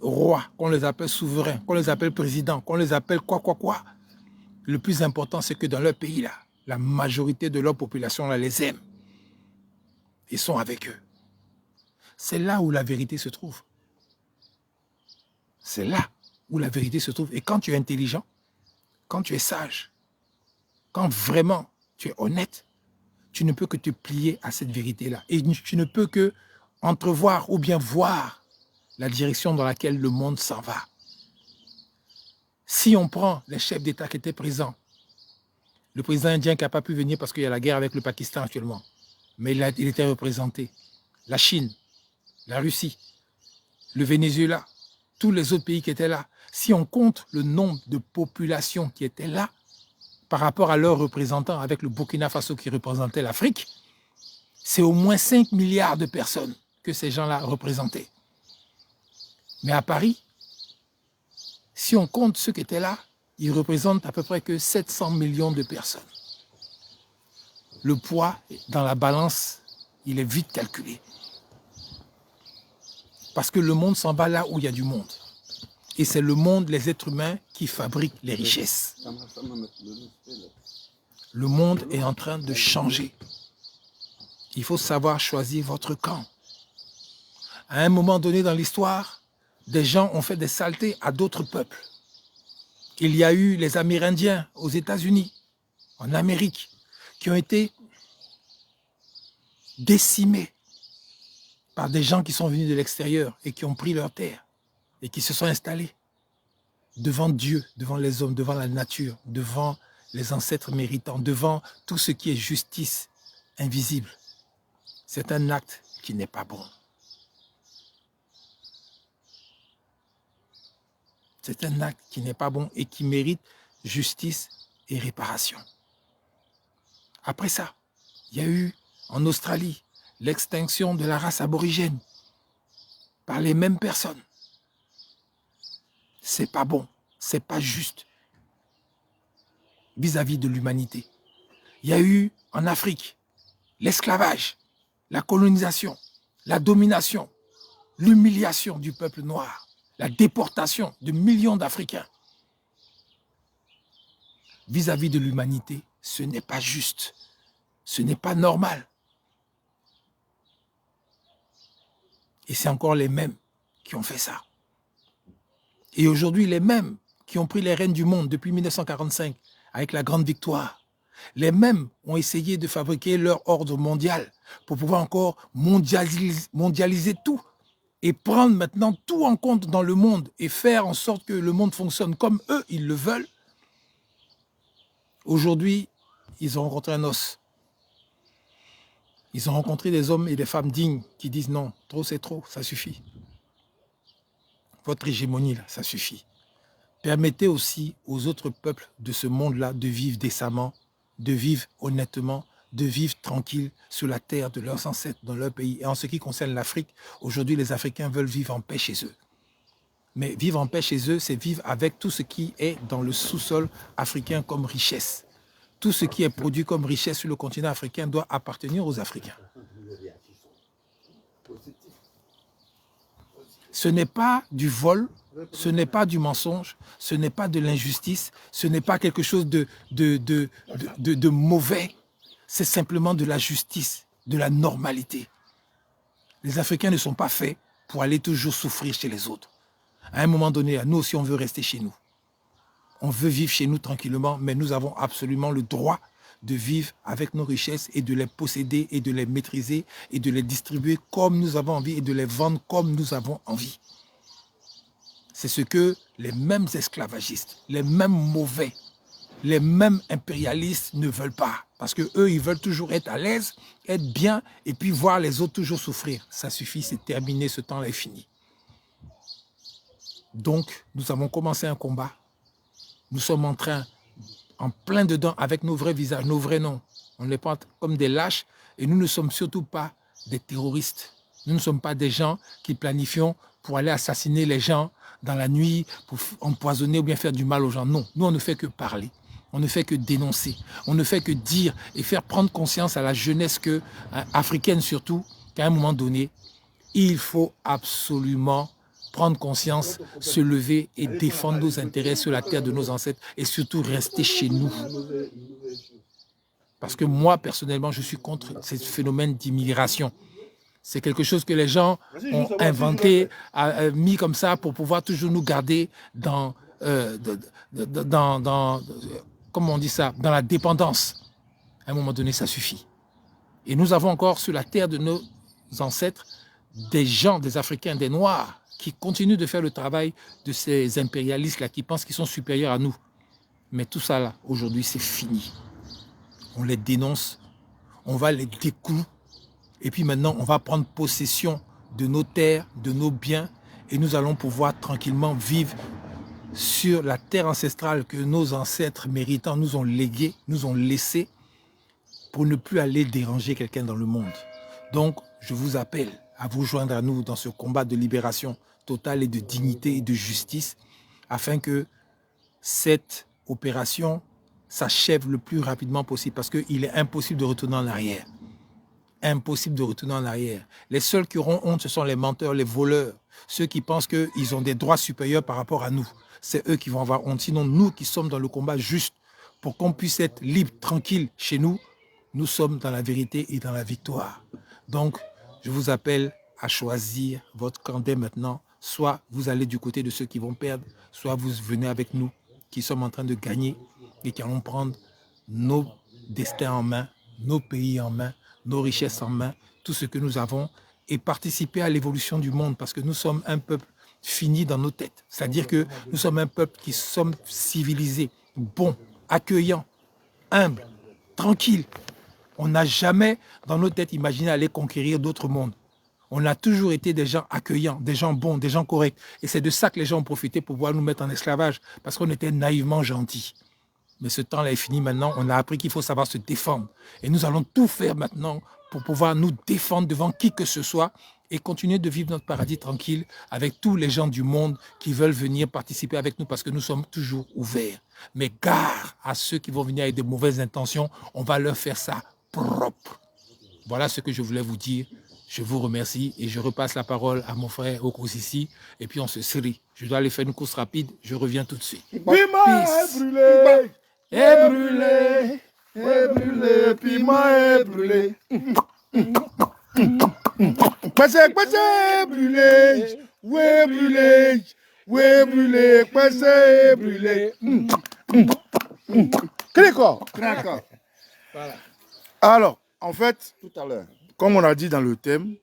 rois, qu'on les appelle souverains, qu'on les appelle présidents, qu'on les appelle quoi. Le plus important, c'est que dans leur pays-là, la majorité de leur population là, les aime et sont avec eux. C'est là où la vérité se trouve. C'est là où la vérité se trouve. Et quand tu es intelligent, quand tu es sage, quand vraiment tu es honnête, tu ne peux que te plier à cette vérité-là. Et tu ne peux que entrevoir ou bien voir la direction dans laquelle le monde s'en va. Si on prend les chefs d'État qui étaient présents, le président indien qui n'a pas pu venir parce qu'il y a la guerre avec le Pakistan actuellement, mais il était représenté. La Chine, la Russie, le Venezuela, tous les autres pays qui étaient là. Si on compte le nombre de populations qui étaient là, par rapport à leurs représentants avec le Burkina Faso qui représentait l'Afrique, c'est au moins 5 milliards de personnes que ces gens-là représentaient. Mais à Paris, si on compte ceux qui étaient là, ils représentent à peu près que 700 millions de personnes. Le poids dans la balance, il est vite calculé. Parce que le monde s'en va là où il y a du monde. Et c'est le monde, les êtres humains, qui fabriquent les richesses. Le monde est en train de changer. Il faut savoir choisir votre camp. À un moment donné dans l'histoire, des gens ont fait des saletés à d'autres peuples. Il y a eu les Amérindiens aux États-Unis, en Amérique, qui ont été décimés par des gens qui sont venus de l'extérieur et qui ont pris leur terre et qui se sont installés devant Dieu, devant les hommes, devant la nature, devant les ancêtres méritants, devant tout ce qui est justice invisible. C'est un acte qui n'est pas bon. C'est un acte qui n'est pas bon et qui mérite justice et réparation. Après ça, il y a eu en Australie l'extinction de la race aborigène par les mêmes personnes. C'est pas bon, c'est pas juste vis-à-vis de l'humanité. Il y a eu en Afrique l'esclavage, la colonisation, la domination, l'humiliation du peuple noir, la déportation de millions d'Africains. Vis-à-vis de l'humanité, ce n'est pas juste, ce n'est pas normal. Et c'est encore les mêmes qui ont fait ça. Et aujourd'hui, les mêmes qui ont pris les rênes du monde depuis 1945, avec la grande victoire, les mêmes ont essayé de fabriquer leur ordre mondial pour pouvoir encore mondialiser tout et prendre maintenant tout en compte dans le monde et faire en sorte que le monde fonctionne comme eux, ils le veulent. Aujourd'hui, ils ont rencontré un os. Ils ont rencontré des hommes et des femmes dignes qui disent non, trop c'est trop, ça suffit. Votre hégémonie, là, ça suffit. Permettez aussi aux autres peuples de ce monde-là de vivre décemment, de vivre honnêtement, de vivre tranquille sur la terre de leurs ancêtres, dans leur pays. Et en ce qui concerne l'Afrique, aujourd'hui, les Africains veulent vivre en paix chez eux. Mais vivre en paix chez eux, c'est vivre avec tout ce qui est dans le sous-sol africain comme richesse. tout ce qui est produit comme richesse sur le continent africain doit appartenir aux Africains. Ce n'est pas du vol, ce n'est pas du mensonge, ce n'est pas de l'injustice, ce n'est pas quelque chose de mauvais, c'est simplement de la justice, de la normalité. Les Africains ne sont pas faits pour aller toujours souffrir chez les autres. À un moment donné, nous aussi, on veut rester chez nous. On veut vivre chez nous tranquillement, mais nous avons absolument le droit de vivre avec nos richesses et de les posséder et de les maîtriser et de les distribuer comme nous avons envie et de les vendre comme nous avons envie. C'est ce que les mêmes esclavagistes, les mêmes mauvais, les mêmes impérialistes ne veulent pas. Parce qu'eux, ils veulent toujours être à l'aise, être bien et puis voir les autres toujours souffrir. Ça suffit, c'est terminé, ce temps-là est fini. Donc, nous avons commencé un combat. Nous sommes en train, en plein dedans, avec nos vrais visages, nos vrais noms. On n'est pas comme des lâches et nous ne sommes surtout pas des terroristes. Nous ne sommes pas des gens qui planifions pour aller assassiner les gens dans la nuit, pour empoisonner ou bien faire du mal aux gens. Non, nous, on ne fait que parler. On ne fait que dénoncer. On ne fait que dire et faire prendre conscience à la jeunesse africaine surtout, qu'à un moment donné, il faut absolument prendre conscience, se lever et défendre nos intérêts sur la terre de nos ancêtres et surtout rester chez nous. Parce que moi, personnellement, je suis contre ce phénomène d'immigration. C'est quelque chose que les gens ont inventé, mis comme ça pour pouvoir toujours nous garder comment on dit ça, dans la dépendance. À un moment donné, ça suffit. Et nous avons encore sur la terre de nos ancêtres des gens, des Africains, des Noirs, qui continuent de faire le travail de ces impérialistes-là, qui pensent qu'ils sont supérieurs à nous. Mais tout ça, là, aujourd'hui, c'est fini. On les dénonce, on va les découper, et puis maintenant, on va prendre possession de nos terres, de nos biens, et nous allons pouvoir tranquillement vivre sur la terre ancestrale que nos ancêtres méritants nous ont léguée, nous ont laissée, pour ne plus aller déranger quelqu'un dans le monde. Donc, je vous appelle à vous joindre à nous dans ce combat de libération totale et de dignité et de justice, afin que cette opération s'achève le plus rapidement possible, parce qu'il est impossible de retourner en arrière. Impossible de retourner en arrière. Les seuls qui auront honte, ce sont les menteurs, les voleurs, ceux qui pensent qu'ils ont des droits supérieurs par rapport à nous. C'est eux qui vont avoir honte. Sinon, nous qui sommes dans le combat juste pour qu'on puisse être libre, tranquille chez nous, nous sommes dans la vérité et dans la victoire. Donc, je vous appelle à choisir votre camp dès maintenant. Soit vous allez du côté de ceux qui vont perdre, soit vous venez avec nous qui sommes en train de gagner et qui allons prendre nos destins en main, nos pays en main, nos richesses en main, tout ce que nous avons, et participer à l'évolution du monde, parce que nous sommes un peuple fini dans nos têtes. C'est-à-dire que nous sommes un peuple qui sommes civilisés, bons, accueillants, humbles, tranquilles. On n'a jamais dans nos têtes imaginé aller conquérir d'autres mondes. On a toujours été des gens accueillants, des gens bons, des gens corrects. Et c'est de ça que les gens ont profité pour pouvoir nous mettre en esclavage, parce qu'on était naïvement gentils. Mais ce temps-là est fini maintenant. On a appris qu'il faut savoir se défendre. Et nous allons tout faire maintenant pour pouvoir nous défendre devant qui que ce soit et continuer de vivre notre paradis tranquille avec tous les gens du monde qui veulent venir participer avec nous, parce que nous sommes toujours ouverts. Mais gare à ceux qui vont venir avec de mauvaises intentions. On va leur faire ça propre. Voilà ce que je voulais vous dire. Je vous remercie et je repasse la parole à mon frère Okosisi et puis on se série. Je dois aller faire une course rapide. Je reviens tout de suite. Piment est brûlé, est brûlé, est brûlé, piment est brûlé. Passez, brûlé, ouais brûlé, ouais brûlé, passez brûlé. D'accord. Voilà. Alors, en fait, Tout à l'heure. comme on a dit dans le thème,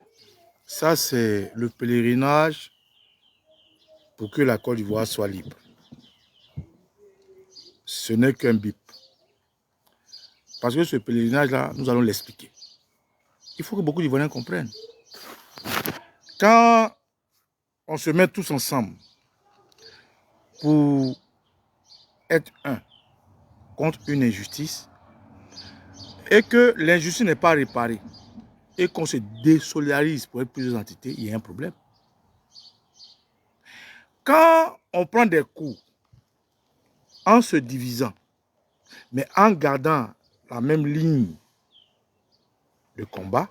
ça c'est le pèlerinage pour que la Côte d'Ivoire soit libre. Ce n'est qu'un bip. Parce que ce pèlerinage-là, nous allons l'expliquer. Il faut que beaucoup d'Ivoiriens comprennent. Quand on se met tous ensemble pour être un contre une injustice et que l'injustice n'est pas réparée et qu'on se désolidarise pour être plusieurs entités, il y a un problème. Quand on prend des coups en se divisant Mais en gardant la même ligne de combat,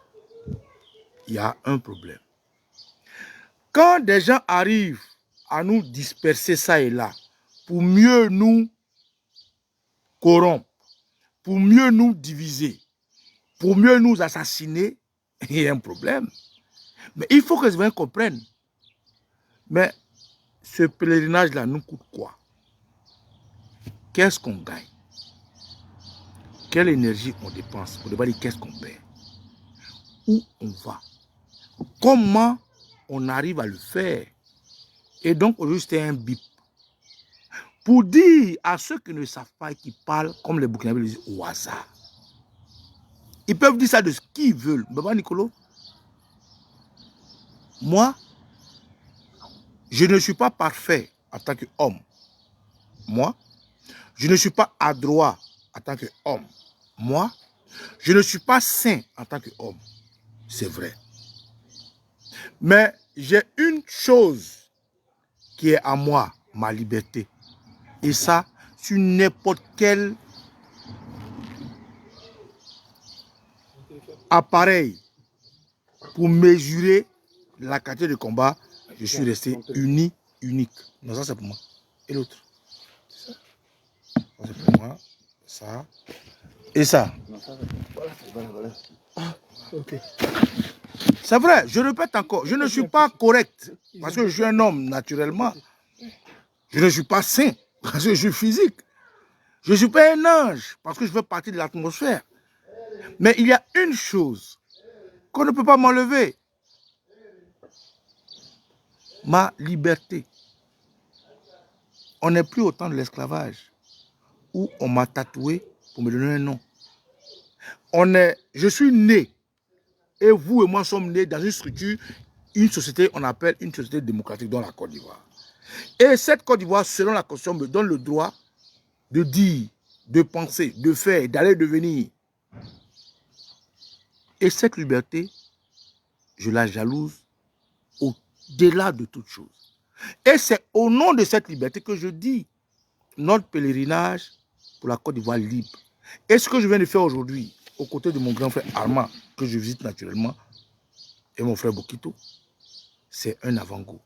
il y a un problème. Quand des gens arrivent à nous disperser ça et là, pour mieux nous corrompre, pour mieux nous diviser, pour mieux nous assassiner, il y a un problème. Mais il faut que les gens comprennent. Mais ce pèlerinage-là nous coûte quoi? Qu'est-ce qu'on gagne? Quelle énergie on dépense? On ne pas dire qu'est-ce qu'on perd. Où on va? Comment on arrive à le faire? Et donc aujourd'hui c'était un bip. Pour dire à ceux qui ne savent pas et qui parlent comme les Burkinabés le disent au hasard. Ils peuvent dire ça de ce qu'ils veulent. Baba Nicolo, moi, je ne suis pas parfait en tant qu'homme. Moi, je ne suis pas adroit en tant qu'homme. Moi, je ne suis pas saint en tant qu'homme. C'est vrai. Mais j'ai une chose qui est à moi, ma liberté. Et ça, sur n'importe quel appareil pour mesurer la qualité de combat, je suis resté unique. Non, ça c'est pour moi. Et l'autre? Ça c'est pour moi. Ça. Et ça. Ok. C'est vrai, je répète encore, je ne suis pas correct parce que je suis un homme naturellement. Je ne suis pas sain parce que je suis physique. Je ne suis pas un ange parce que je fais partie de l'atmosphère. Mais il y a une chose qu'on ne peut pas m'enlever. Ma liberté. On n'est plus au temps de l'esclavage où on m'a tatoué pour me donner un nom. Je suis né et vous et moi sommes nés dans une structure, une société, on appelle une société démocratique dans la Côte d'Ivoire. Et cette Côte d'Ivoire, selon la Constitution, me donne le droit de dire, de penser, de faire, d'aller, de venir. Et cette liberté, je la jalouse au-delà de toute chose. Et c'est au nom de cette liberté que je dis notre pèlerinage pour la Côte d'Ivoire libre. Et ce que je viens de faire aujourd'hui, aux côtés de mon grand frère Armand, que je visite naturellement, et mon frère Bokito, c'est un avant-goût.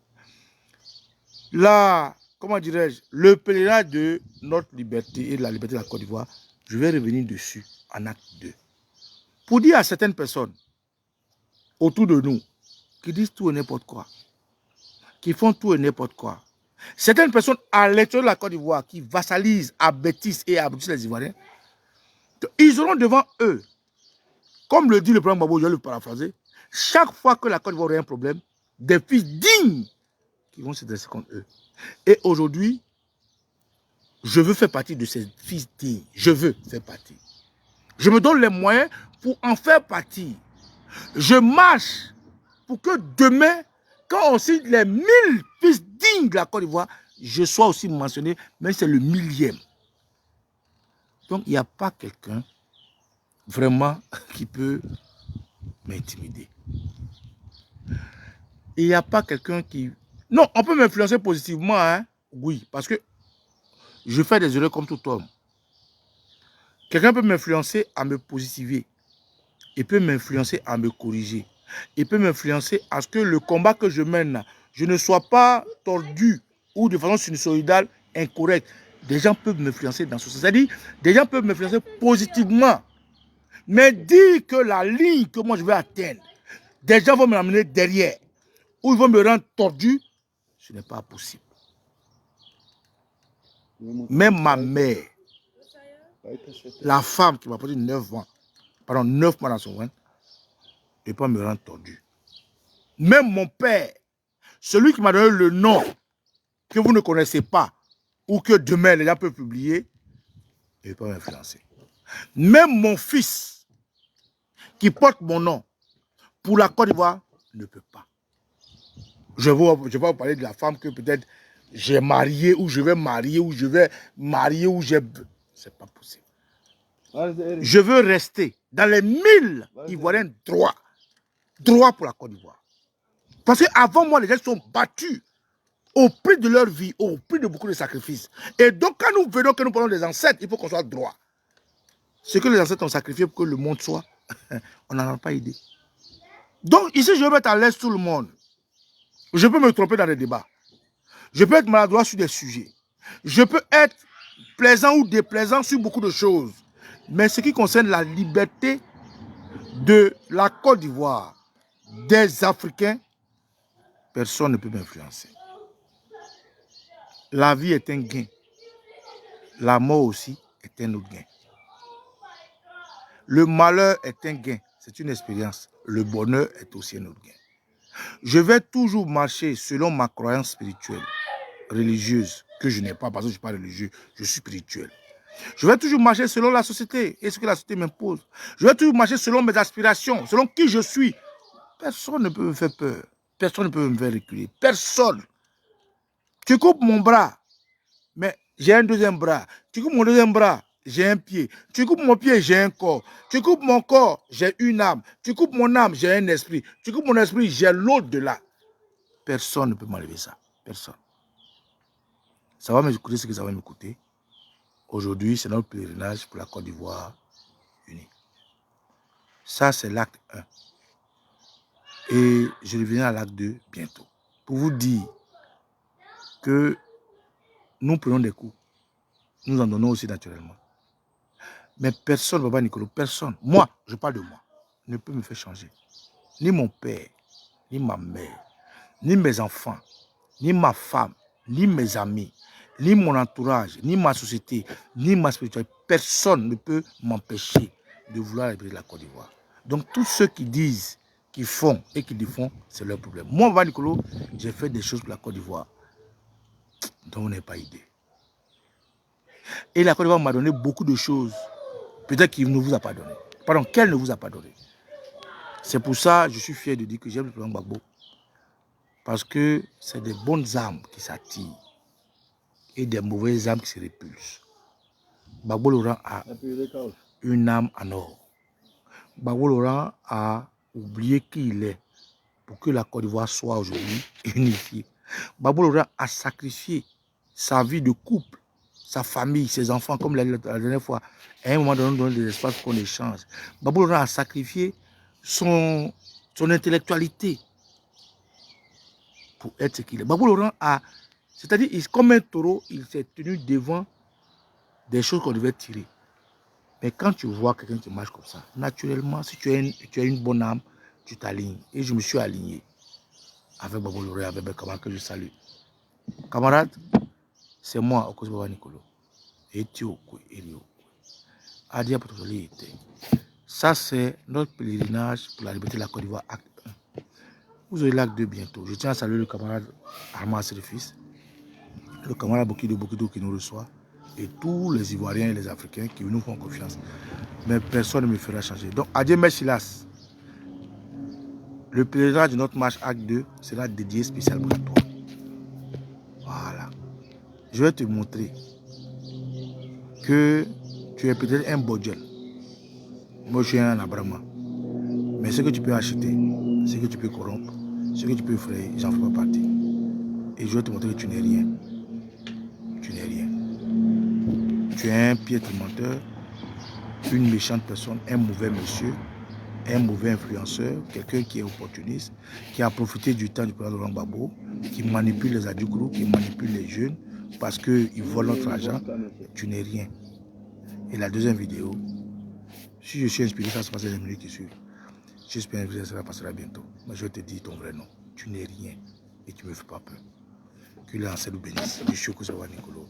Là, comment dirais-je, le pèlerinage de notre liberté et de la liberté de la Côte d'Ivoire, je vais revenir dessus en acte 2. Pour dire à certaines personnes autour de nous, qui disent tout et n'importe quoi, qui font tout et n'importe quoi, certaines personnes à l'intérieur de la Côte d'Ivoire qui vassalisent, abêtissent et aboutissent les Ivoiriens, ils auront devant eux, comme le dit le président Gbagbo, je vais le paraphraser, chaque fois que la Côte d'Ivoire aura un problème, des fils dignes qui vont se dresser contre eux. Et aujourd'hui, je veux faire partie de ces fils dignes. Je veux faire partie. Je me donne les moyens pour en faire partie. Je marche pour que demain, quand on cite les 1000 fils dignes de la Côte d'Ivoire, je sois aussi mentionné, mais c'est le 1000e. Donc, il n'y a pas quelqu'un vraiment qui peut m'intimider. Il n'y a pas quelqu'un qui... Non, on peut m'influencer positivement, hein? Oui, parce que je fais des erreurs comme tout homme. Quelqu'un peut m'influencer à me positiver. Il peut m'influencer à me corriger. Il peut m'influencer à ce que le combat que je mène, je ne sois pas tordu ou de façon sinusoïdale incorrecte. Des gens peuvent m'influencer dans ce sens. C'est-à-dire, des gens peuvent m'influencer positivement. Mais dire que la ligne que moi je vais atteindre, des gens vont me l'amener derrière, ou ils vont me rendre tordu, ce n'est pas possible. Même ma mère, la femme qui m'a porté 9 mois dans son ventre, ne peut pas me rendre tordu. Même mon père, celui qui m'a donné le nom que vous ne connaissez pas, ou que demain les gens peuvent publier, il ne peut pas m'influencer. Même mon fils, qui porte mon nom, pour la Côte d'Ivoire, ne peut pas. Je vais vous parler de la femme que peut-être j'ai mariée, ou je vais marier, ou je vais marier, ou j'ai... C'est pas possible. Je veux rester dans les 1000 Ivoiriens droits pour la Côte d'Ivoire. Parce qu'avant moi, les gens sont battus au prix de leur vie, au prix de beaucoup de sacrifices. Et donc, quand nous venons, que nous prenons des ancêtres, il faut qu'on soit droit. Ce que les ancêtres ont sacrifié pour que le monde soit, on n'en a pas idée. Donc, ici, je vais mettre à l'aise tout le monde. Je peux me tromper dans les débats. Je peux être maladroit sur des sujets. Je peux être plaisant ou déplaisant sur beaucoup de choses. Mais ce qui concerne la liberté de la Côte d'Ivoire, des Africains, personne ne peut m'influencer. La vie est un gain. La mort aussi est un autre gain. Le malheur est un gain. C'est une expérience. Le bonheur est aussi un autre gain. Je vais toujours marcher selon ma croyance spirituelle, religieuse, que je n'ai pas parce que je ne suis pas religieux, je suis spirituel. Je vais toujours marcher selon la société et ce que la société m'impose. Je vais toujours marcher selon mes aspirations, selon qui je suis. Personne ne peut me faire peur. Personne ne peut me faire reculer. Personne. Tu coupes mon bras, mais j'ai un deuxième bras. Tu coupes mon deuxième bras, j'ai un pied. Tu coupes mon pied, j'ai un corps. Tu coupes mon corps, j'ai une âme. Tu coupes mon âme, j'ai un esprit. Tu coupes mon esprit, j'ai l'au-delà. Personne ne peut m'enlever ça. Personne. Ça va m'écouter ce que ça va m'écouter. Aujourd'hui, c'est notre pèlerinage pour la Côte d'Ivoire unie. Ça, c'est l'acte 1. Et je reviens à l'acte 2 bientôt. Pour vous dire que nous prenons des coups. Nous en donnons aussi naturellement. Mais personne, Baba Nicolo, personne, moi, je parle de moi, ne peut me faire changer. Ni mon père, ni ma mère, ni mes enfants, ni ma femme, ni mes amis, ni mon entourage, ni ma société, ni ma spiritualité. Personne ne peut m'empêcher de vouloir libérer la Côte d'Ivoire. Donc tous ceux qui disent, qui font et qui défont, c'est leur problème. Moi, Baba Nicolo, j'ai fait des choses pour la Côte d'Ivoire dont on n'a pas idée. Et la Côte d'Ivoire m'a donné beaucoup de choses. Peut-être qu'il ne vous a pas donné. Pardon, qu'elle ne vous a pas donné. C'est pour ça que je suis fier de dire que j'aime le président Gbagbo. Parce que c'est des bonnes âmes qui s'attirent et des mauvaises âmes qui se répulsent. Gbagbo Laurent a une âme en or. Gbagbo Laurent a oublié qui il est pour que la Côte d'Ivoire soit aujourd'hui unifiée. Gbagbo Laurent a sacrifié sa vie de couple, sa famille, ses enfants, comme la dernière fois. À un moment donné, on donne des espaces pour qu'on échange. Gbagbo Laurent a sacrifié son intellectualité pour être ce qu'il est. Gbagbo Laurent a, c'est-à-dire, comme un taureau, il s'est tenu devant des choses qu'on devait tirer. Mais quand tu vois quelqu'un qui marche comme ça, naturellement, si tu as une bonne âme, tu t'alignes. Et je me suis aligné avec Gbagbo Laurent, avec mes camarades que je salue. Camarades, c'est moi, Okosi Baba Nicolo. Et Tiokwe, Erio. Adia Potoli était. Ça, c'est notre pèlerinage pour la liberté de la Côte d'Ivoire, acte 1. Vous aurez l'acte 2 bientôt. Je tiens à saluer le camarade Armand Serifis, le camarade Bokido qui nous reçoit, et tous les Ivoiriens et les Africains qui nous font confiance. Mais personne ne me fera changer. Donc, Adieu Merchilas. Le pèlerinage de notre marche acte 2 sera dédié spécialement à toi. Voilà. Je vais te montrer que tu es peut-être un Bodjel. Moi, je suis un Abraham. Mais ce que tu peux acheter, ce que tu peux corrompre, ce que tu peux frayer, j'en fais pas partie. Et je vais te montrer que tu n'es rien. Tu n'es rien. Tu es un piètre menteur, une méchante personne, un mauvais monsieur, un mauvais influenceur, quelqu'un qui est opportuniste, qui a profité du temps du président Laurent Gbagbo, qui manipule les adultes, qui manipule les jeunes, parce qu'ils volent notre argent. Tu n'es rien. Et la deuxième vidéo, si je suis inspiré, ça va se passer les minutes qui suivent. J'espère que ça passera bientôt. Mais je vais te dire ton vrai nom. Tu n'es rien et tu ne me fais pas peur. Que l'ancien nous bénisse. Je suis Okosi Baba Nicolo.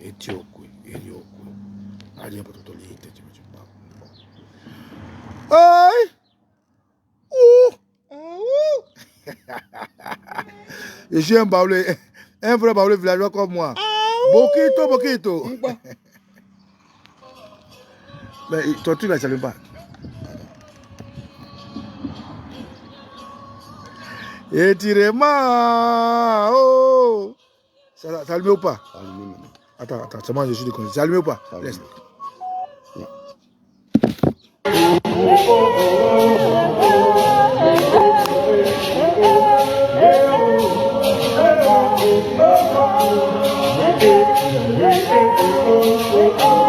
Et Tiokwe, et Riokwe. Adia Potoli, tu me parles. Aïe! Je suis un baoulé, un vrai baoulé villageois comme moi. Bokito, Bokito. Mais ton truc là, ça ne pas. Et tirez-moi. Oh. Ça allumé ou pas? Attends, c'est moi, je suis déconné. C'est allumé ou pas? Laisse. oh, oh, oh.